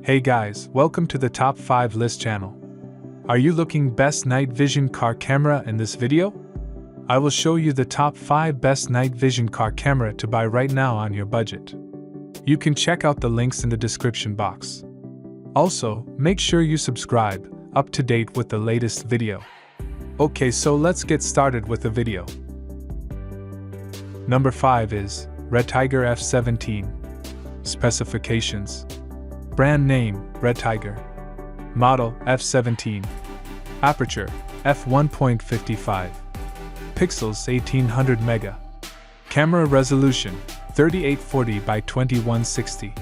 Hey guys, welcome to the Top 5 List channel. Are you looking best night vision car camera in this video? I will show you the top 5 best night vision car camera to buy right now on your budget. You can check out the links in the description box. Also, make sure you subscribe, up to date with the latest video. Okay, so let's get started with the video. Number 5 is Red Tiger F17. Specifications: brand name, Red Tiger. Model, F17. Aperture, f1.55. Pixels, 1800 mega. Camera resolution, 3840 by 2160.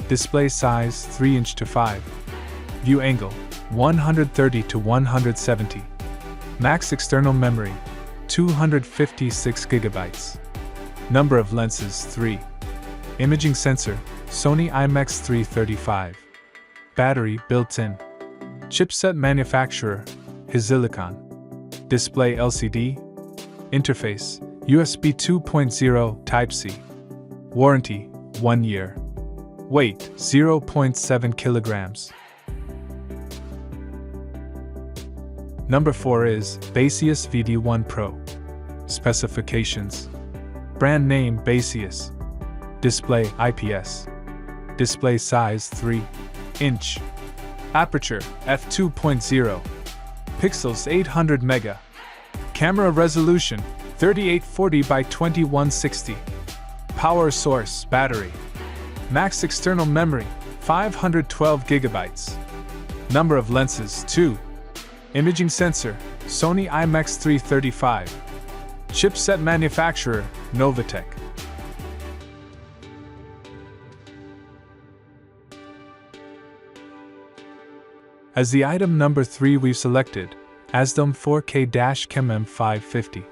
Display size, 3" to 5. View angle, 130 to 170. Max external memory, 256 GB. Number of lenses, 3. Imaging sensor, SONY IMX335. Battery built-in. Chipset manufacturer, Silicon. Display LCD. Interface, USB 2.0 Type-C. Warranty, 1 year. Weight, 0.7 kilograms. Number 4 is Baseus VD1 Pro. Specifications: brand name Baseus. Display IPS. Display size 3" Aperture f2.0. Pixels 800 mega. Camera resolution 3840 by 2160. Power source battery. Max external memory 512 GB. Number of lenses 2. Imaging sensor SONY IMX335. Chipset manufacturer Novatech. As the item number 3, we've selected ASDOM 4K Dashcam M550.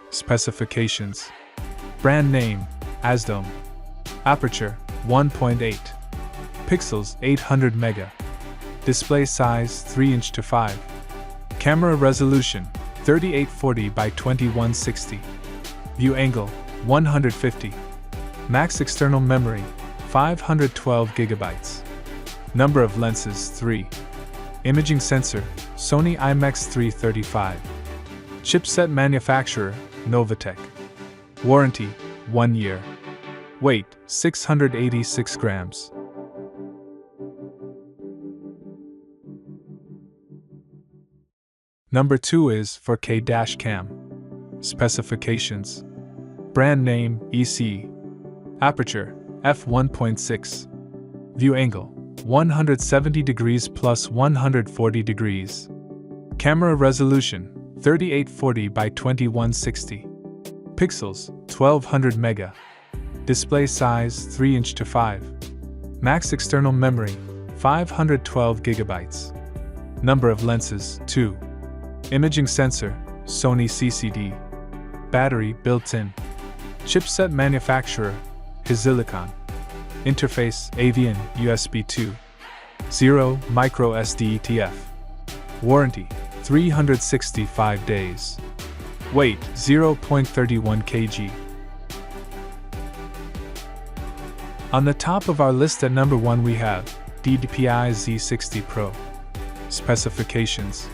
Specifications: brand name ASDOM. Aperture 1.8. Pixels 800 mega. Display size 3" to 5. Camera resolution 3840 by 2160. View angle 150. Max external memory 512 GB. Number of lenses 3. Imaging sensor SONY IMX335. Chipset manufacturer Novatech. Warranty 1 year. Weight 686 grams. Number 2 is 4K Dashcam. Specifications: brand name EC. Aperture f1.6. View angle 170 degrees plus 140 degrees. Camera resolution 3840 by 2160. Pixels 1200 mega. Display size 3" to 5. Max external memory 512 GB. Number of lenses 2. Imaging sensor SONY CCD. Battery built-in. Chipset manufacturer Silicon. Interface Avian USB 2.0 micro SD TF. Warranty 365 days. Weight 0.31 kg. On the top of our list at number 1 we have DDPAI Z60 Pro. Specifications: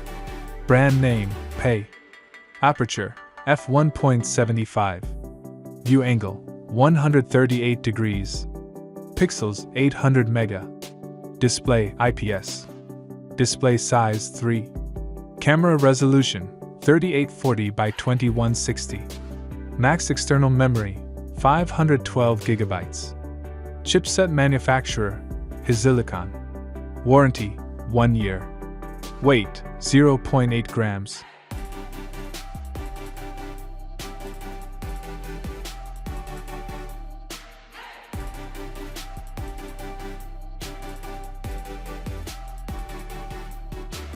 brand name PAI. Aperture f1.75. View angle 138 degrees. Pixels 800 mega. Display IPS. Display size 3. Camera resolution 3840 by 2160. Max external memory 512 GB. Chipset manufacturer Silicon. Warranty 1 year. Weight 0.8 grams.